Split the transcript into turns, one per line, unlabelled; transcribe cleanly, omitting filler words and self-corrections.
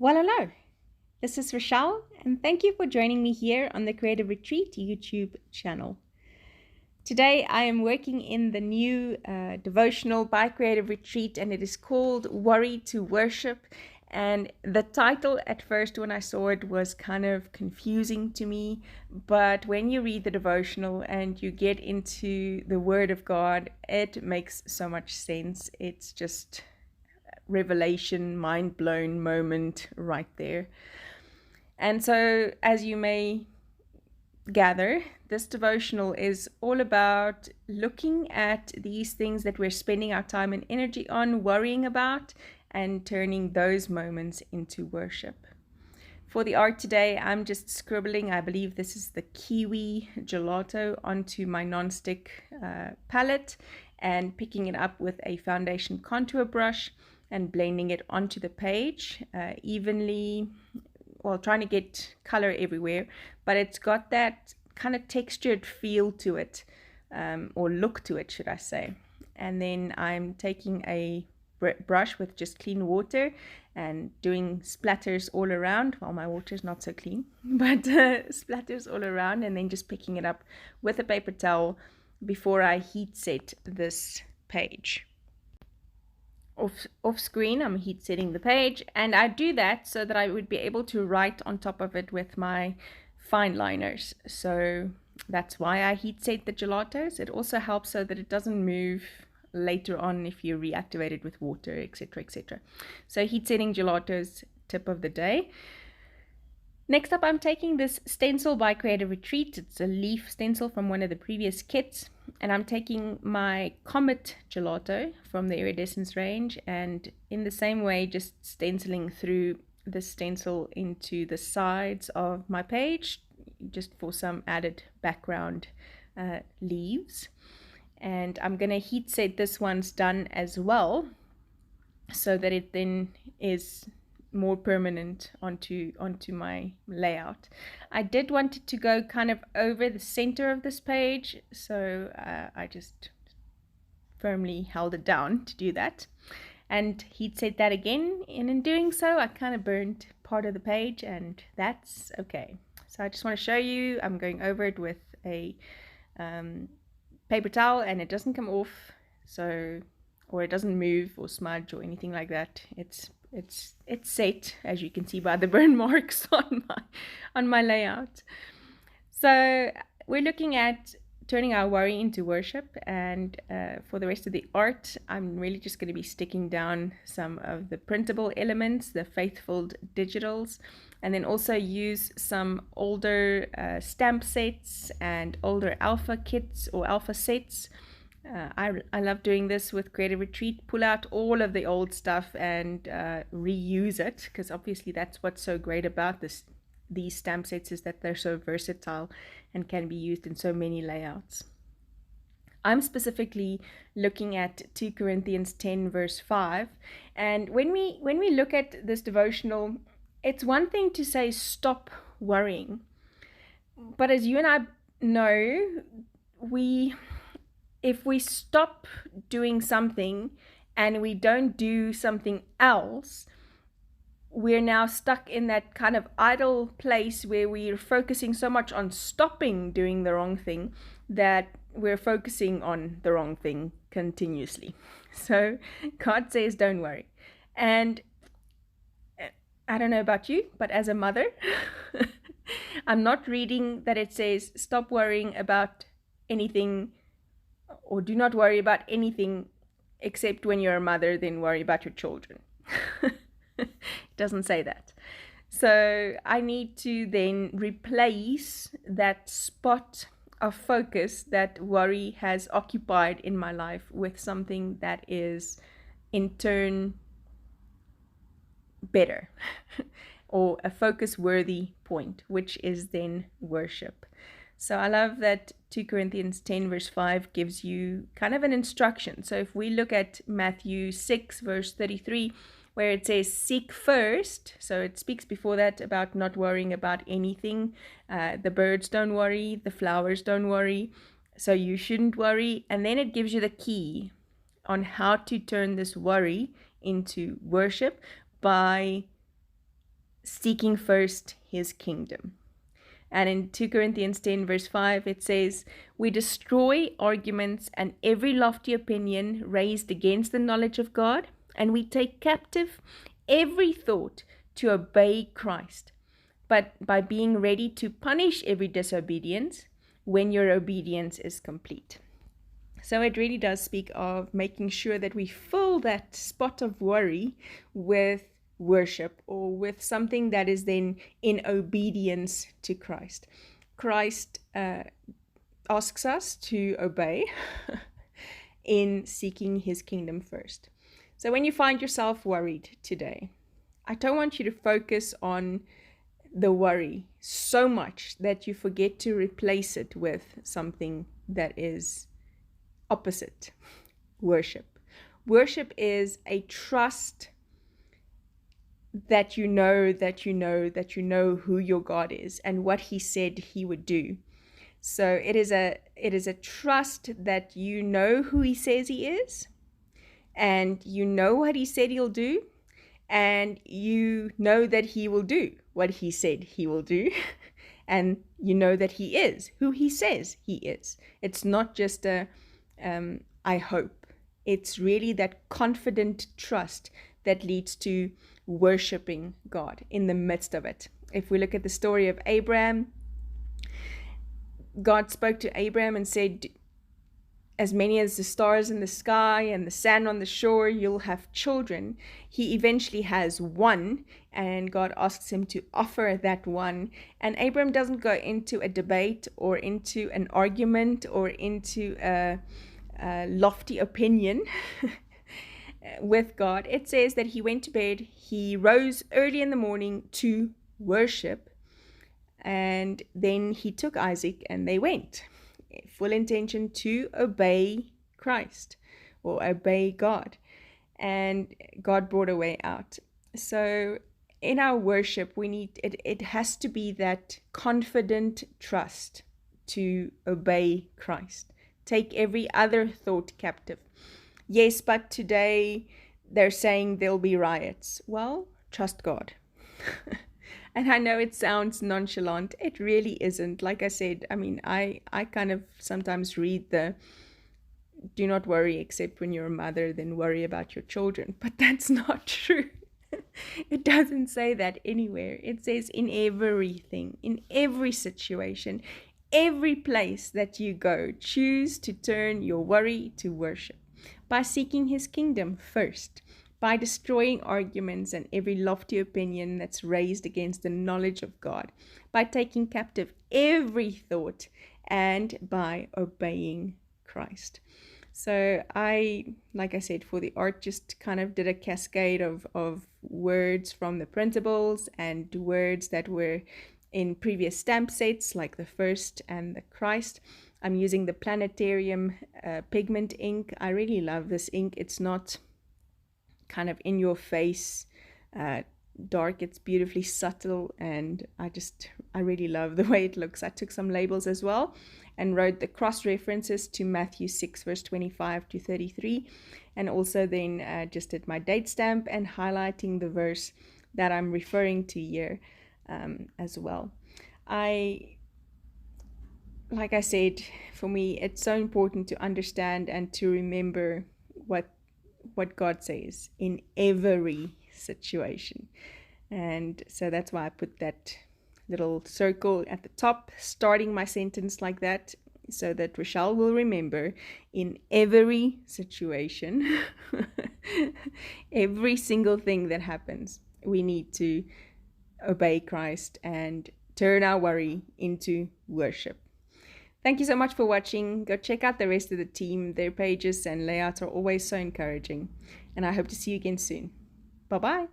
Well, hello. This is Rochelle, and thank you for joining me here on the Creative Retreat YouTube channel. Today, I am working in the new devotional by Creative Retreat, and it is called Worry to Worship. And the title at first, when I saw it, was kind of confusing to me. But when you read the devotional and you get into the Word of God, it makes so much sense. It's just revelation, mind blown moment right there. And so, as you may gather, this devotional is all about looking at these things that we're spending our time and energy on, worrying about, and turning those moments into worship. For the art today, I'm just scribbling, I believe this is the Kiwi Gelato, onto my non-stick palette and picking it up with a foundation contour brush and blending it onto the page evenly, well, trying to get color everywhere, but it's got that kind of textured feel to it, or look to it, should I say. And then I'm taking a brush with just clean water and doing splatters all around. Well, my water is not so clean, but splatters all around, and then just picking it up with a paper towel before I heat set this page. Off screen, I'm heat setting the page, and I do that so that I would be able to write on top of it with my fine liners. So that's why I heat set the gelatos. It also helps so that it doesn't move later on if you reactivate it with water, etc., etc. So heat setting gelatos, tip of the day. Next up, I'm taking this stencil by Creative Retreat. It's a leaf stencil from one of the previous kits. And I'm taking my Comet gelato from the iridescence range, and in the same way, just stenciling through the stencil into the sides of my page, just for some added background leaves. And I'm going to heat set this one's done as well, so that it then is more permanent onto my layout. I did want it to go kind of over the center of this page, so I just firmly held it down to do that, and heat set that again. And in doing so, I kind of burned part of the page, and that's okay. So I just want to show you, I'm going over it with a paper towel, and it doesn't come off, so, or it doesn't move or smudge or anything like that. It's set, as you can see by the burn marks on my layout. So we're looking at turning our worry into worship, and for the rest of the art, I'm really just going to be sticking down some of the printable elements, the Faithfilled Digitals, and then also use some older stamp sets and older alpha kits or alpha sets. I love doing this with Creative Retreat. Pull out all of the old stuff and reuse it, because obviously that's what's so great about these stamp sets, is that they're so versatile and can be used in so many layouts. I'm specifically looking at 2 Corinthians 10 verse 5, and when we look at this devotional, it's one thing to say stop worrying, but as you and I know, if we stop doing something and we don't do something else, we're now stuck in that kind of idle place where we're focusing so much on stopping doing the wrong thing that we're focusing on the wrong thing continuously. So God says, don't worry. And I don't know about you, but as a mother, I'm not reading that it says stop worrying about anything, or do not worry about anything except when you're a mother, then worry about your children. It doesn't say that. So I need to then replace that spot of focus that worry has occupied in my life with something that is in turn better or a focus worthy point, which is then worship. So I love that 2 Corinthians 10 verse 5 gives you kind of an instruction. So if we look at Matthew 6 verse 33, where it says seek first, so it speaks before that about not worrying about anything. The birds don't worry, the flowers don't worry, so you shouldn't worry. And then it gives you the key on how to turn this worry into worship by seeking first his kingdom. And in 2 Corinthians 10 verse 5, it says, "We destroy arguments and every lofty opinion raised against the knowledge of God, and we take captive every thought to obey Christ, but by being ready to punish every disobedience when your obedience is complete." So it really does speak of making sure that we fill that spot of worry with worship, or with something that is then in obedience to Christ. Christ asks us to obey in seeking his kingdom first. So when you find yourself worried today, I don't want you to focus on the worry so much that you forget to replace it with something that is opposite. Worship. Worship is a trust that you know who your God is and what he said he would do. So it is a trust that you know who he says he is, and you know what he said he'll do, and you know that he will do what he said he will do, and you know that he is who he says he is. It's not just a I hope. It's really that confident trust that leads to worshiping God in the midst of it. If we look at the story of Abraham, God spoke to Abraham and said, "As many as the stars in the sky and the sand on the shore, you'll have children." He eventually has one, and God asks him to offer that one. And Abraham doesn't go into a debate or into an argument or into a lofty opinion with God. It says that he went to bed, he rose early in the morning to worship, and then he took Isaac and they went. Full intention to obey Christ or obey God. And God brought a way out. So in our worship, we need it has to be that confident trust to obey Christ. Take every other thought captive. Yes, but today they're saying there'll be riots. Well, trust God. And I know it sounds nonchalant. It really isn't. Like I said, I mean, I kind of sometimes read the "do not worry except when you're a mother, then worry about your children." But that's not true. It doesn't say that anywhere. It says in everything, in every situation, every place that you go, choose to turn your worry to worship by seeking his kingdom first, by destroying arguments and every lofty opinion that's raised against the knowledge of God, by taking captive every thought, and by obeying Christ. So like I said, for the art, just kind of did a cascade of words from the printables and words that were in previous stamp sets, like the First and the Christ. I'm using the Planetarium Pigment Ink. I really love this ink. It's not kind of in your face dark. It's beautifully subtle, and I really love the way it looks. I took some labels as well and wrote the cross references to Matthew 6 verse 25 to 33, and also then just did my date stamp and highlighting the verse that I'm referring to here as well. Like I said, for me, it's so important to understand and to remember what God says in every situation. And so that's why I put that little circle at the top, starting my sentence like that, so that Rochelle will remember in every situation, every single thing that happens, we need to obey Christ and turn our worry into worship. Thank you so much for watching. Go check out the rest of the team. Their pages and layouts are always so encouraging. And I hope to see you again soon. Bye-bye.